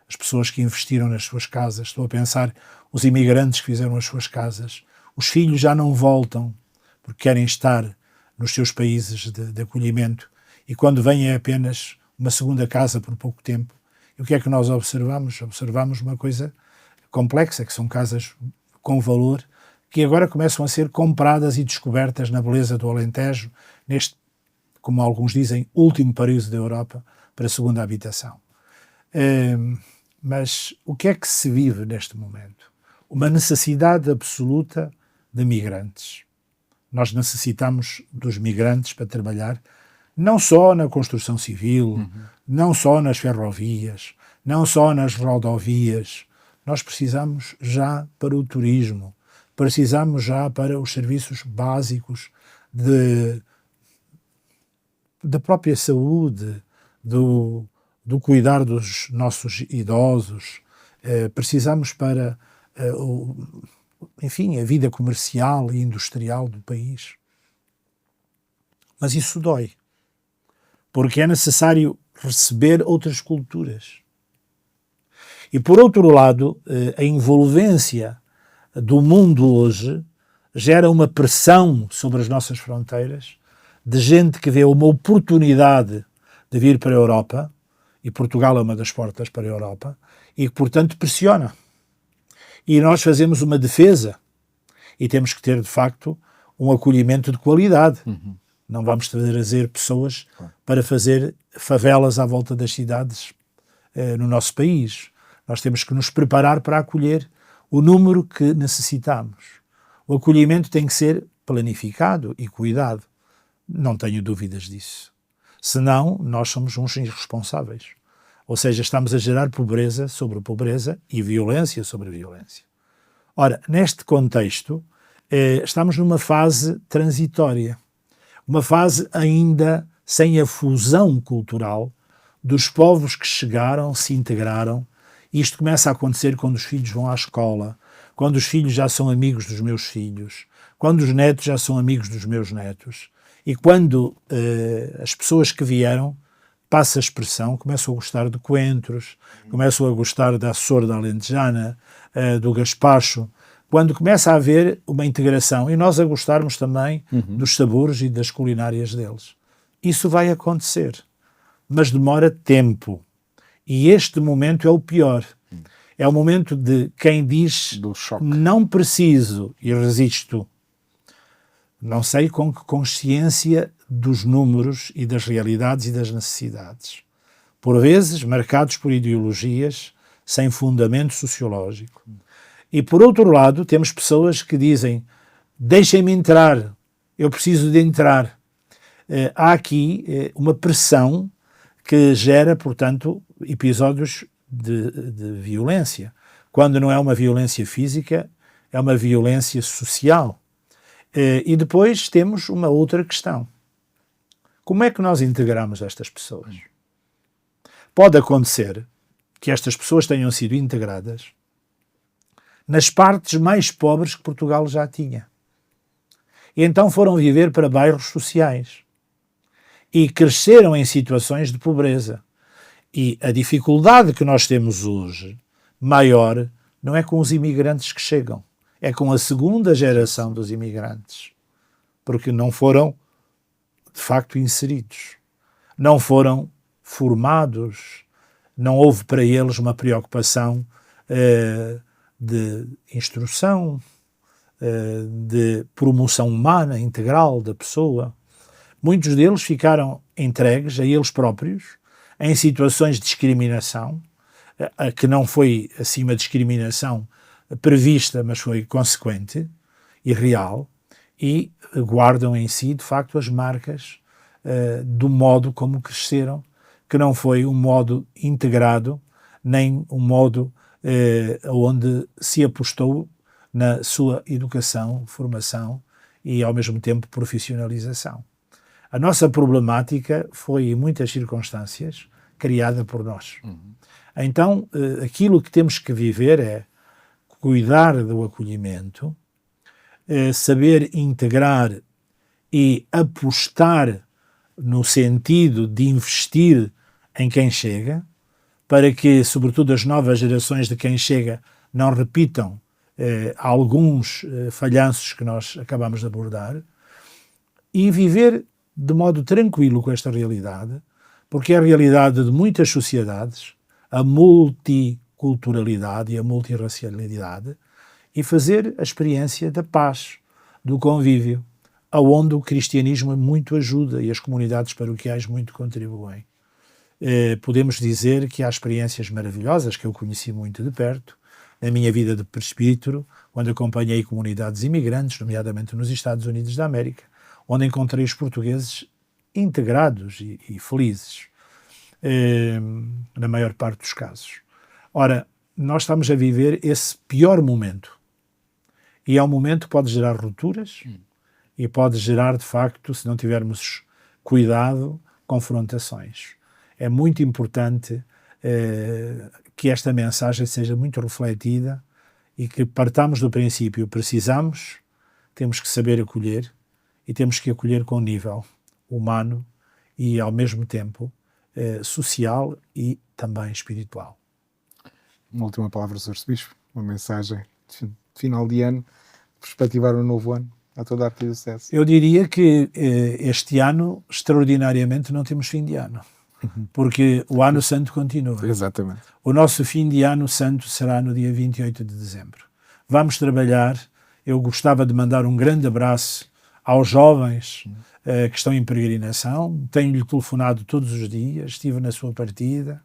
as pessoas que investiram nas suas casas. Estou a pensar os imigrantes que fizeram as suas casas. Os filhos já não voltam porque querem estar nos seus países de acolhimento e quando vêm é apenas uma segunda casa por pouco tempo. E o que é que nós observamos? Observamos uma coisa complexa, que são casas com valor, que agora começam a ser compradas e descobertas na beleza do Alentejo, neste, como alguns dizem, último paraíso da Europa para a segunda habitação. Mas o que é que se vive neste momento? Uma necessidade absoluta de migrantes. Nós necessitamos dos migrantes para trabalhar, não só na construção civil, não só nas ferrovias, não só nas rodovias. Nós precisamos já para o turismo, precisamos já para os serviços básicos da própria saúde, do cuidar dos nossos idosos, precisamos para, enfim, a vida comercial e industrial do país. Mas isso dói, porque é necessário receber outras culturas. E, por outro lado, a envolvência do mundo hoje gera uma pressão sobre as nossas fronteiras de gente que vê uma oportunidade de vir para a Europa, e Portugal é uma das portas para a Europa, e que, portanto, pressiona. E nós fazemos uma defesa e temos que ter, de facto, um acolhimento de qualidade. Não vamos trazer pessoas para fazer favelas à volta das cidades no nosso país. Nós temos que nos preparar para acolher o número que necessitamos. O acolhimento tem que ser planificado e cuidado. Não tenho dúvidas disso. Senão, nós somos uns irresponsáveis. Ou seja, estamos a gerar pobreza sobre pobreza e violência sobre violência. Ora, neste contexto, estamos numa fase transitória. Uma fase ainda sem a fusão cultural dos povos que chegaram, se integraram. Isto começa a acontecer quando os filhos vão à escola, quando os filhos já são amigos dos meus filhos, quando os netos já são amigos dos meus netos. E quando as pessoas que vieram, passa a expressão, começam a gostar de coentros, começam a gostar da açor da alentejana, do gaspacho, quando começa a haver uma integração e nós a gostarmos também dos sabores e das culinárias deles. Isso vai acontecer, mas demora tempo. E este momento é o pior. É o momento de quem diz não preciso e resisto. Não sei com que consciência dos números e das realidades e das necessidades. Por vezes marcados por ideologias sem fundamento sociológico. E por outro lado temos pessoas que dizem deixem-me entrar, eu preciso de entrar. Há aqui uma pressão que gera, portanto, episódios de violência. Quando não é uma violência física, é uma violência social. E depois temos uma outra questão. Como é que nós integramos estas pessoas? Pode acontecer que estas pessoas tenham sido integradas nas partes mais pobres que Portugal já tinha. E então foram viver para bairros sociais. E cresceram em situações de pobreza. E a dificuldade que nós temos hoje, maior, não é com os imigrantes que chegam, é com a segunda geração dos imigrantes. Porque não foram, de facto, inseridos. Não foram formados. Não houve para eles uma preocupação de instrução, de promoção humana integral da pessoa. Muitos deles ficaram entregues a eles próprios em situações de discriminação, que não foi assim uma discriminação prevista, mas foi consequente e real, e guardam em si, de facto, as marcas do modo como cresceram, que não foi um modo integrado, nem um modo onde se apostou na sua educação, formação e, ao mesmo tempo, profissionalização. A nossa problemática foi, em muitas circunstâncias, criada por nós. Então, aquilo que temos que viver é cuidar do acolhimento, saber integrar e apostar no sentido de investir em quem chega, para que, sobretudo, as novas gerações de quem chega não repitam alguns falhanços que nós acabamos de abordar, e viver de modo tranquilo com esta realidade, porque é a realidade de muitas sociedades, a multiculturalidade e a multirracialidade, e fazer a experiência da paz, do convívio, aonde o cristianismo muito ajuda e as comunidades paroquiais muito contribuem. Podemos dizer que há experiências maravilhosas que eu conheci muito de perto, na minha vida de presbítero, quando acompanhei comunidades imigrantes, nomeadamente nos Estados Unidos da América, onde encontrei os portugueses integrados e felizes, na maior parte dos casos. Ora, nós estamos a viver esse pior momento. E é um momento que pode gerar rupturas e pode gerar, de facto, se não tivermos cuidado, confrontações. É muito importante que esta mensagem seja muito refletida e que partamos do princípio: precisamos, temos que saber acolher e temos que acolher com nível humano e, ao mesmo tempo, social e também espiritual. Uma última palavra, Sr. Arcebispo, uma mensagem de final de ano, perspectivar um novo ano a toda a Arquidiocese. Eu diria que este ano, extraordinariamente, não temos fim de ano, porque o ano santo continua. Exatamente. O nosso fim de ano santo será no dia 28 de dezembro. Vamos trabalhar. Eu gostava de mandar um grande abraço aos jovens que estão em peregrinação. Tenho-lhe telefonado todos os dias, estive na sua partida.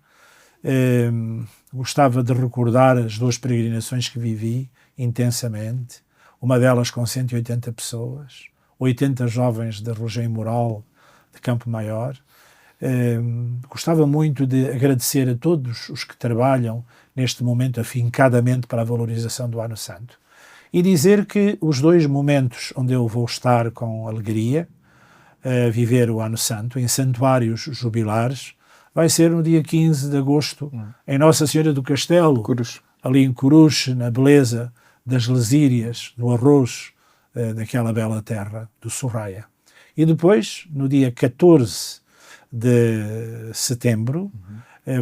Gostava de recordar as 2 peregrinações que vivi intensamente, uma delas com 180 pessoas, 80 jovens da Rogem Moral de Campo Maior. Gostava muito de agradecer a todos os que trabalham neste momento afincadamente para a valorização do Ano Santo e dizer que os 2 momentos onde eu vou estar com alegria a viver o Ano Santo, em santuários jubilares, vai ser no dia 15 de agosto, em Nossa Senhora do Castelo, ali em Coruche, na beleza das lesírias, do arroz, daquela bela terra do Sorraia. E depois, no dia 14 de setembro,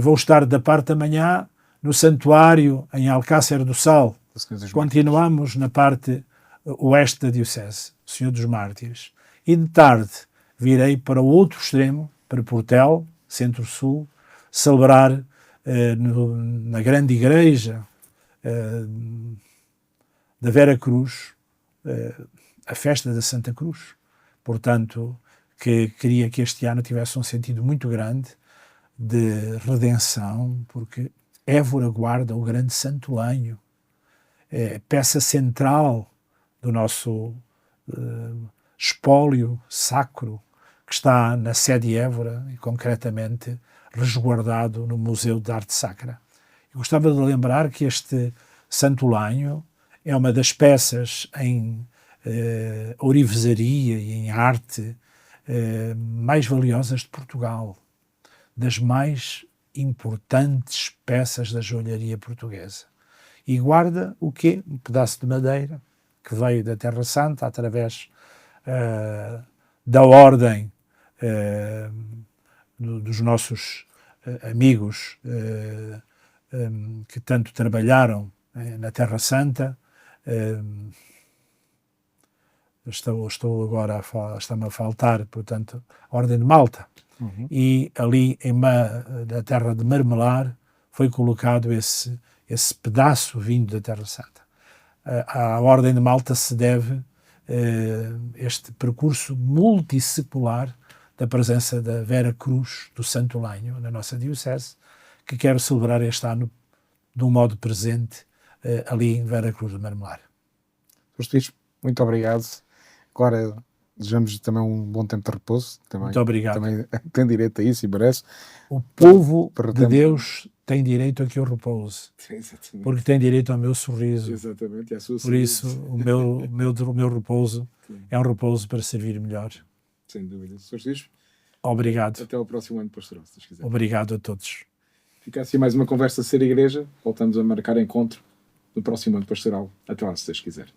vou estar da parte da manhã no santuário em Alcácer do Sal. Continuamos na parte oeste da Diocese, Senhor dos Mártires. E de tarde virei para o outro extremo, para Portel, Centro-Sul, celebrar na grande igreja da Vera Cruz a festa da Santa Cruz. Portanto, que queria que este ano tivesse um sentido muito grande de redenção, porque Évora guarda o grande santuário, peça central do nosso espólio sacro, que está na sede Évora e, concretamente, resguardado no Museu de Arte Sacra. Eu gostava de lembrar que este santuário é uma das peças em ourivesaria e em arte mais valiosas de Portugal, das mais importantes peças da joalharia portuguesa. E guarda o quê? Um pedaço de madeira que veio da Terra Santa através da ordem dos nossos amigos que tanto trabalharam na Terra Santa. Estou agora está-me a faltar, portanto, a Ordem de Malta. E ali na terra de Marmelar foi colocado esse pedaço vindo da Terra Santa. À Ordem de Malta se deve este percurso multissecular da presença da Vera Cruz do Santo Lainho na nossa Diocese, que quero celebrar este ano de um modo presente ali em Vera Cruz de Marmelar. Muito obrigado. Agora, desejamos também um bom tempo de repouso. Também, Muito obrigado. também tem direito a isso e merece. O povo Para de Deus tem direito a que eu repouse, Exatamente. porque tem direito ao meu sorriso. Exatamente. E à sua Por isso, o meu repouso Sim. é um repouso para servir melhor. Sem dúvida. Sr. Bispo, Obrigado. até ao próximo ano pastoral, se quiser. Obrigado a todos. Fica assim mais uma conversa Ser Igreja. Voltamos a marcar encontro no próximo ano pastoral. Até lá, se Deus quiser.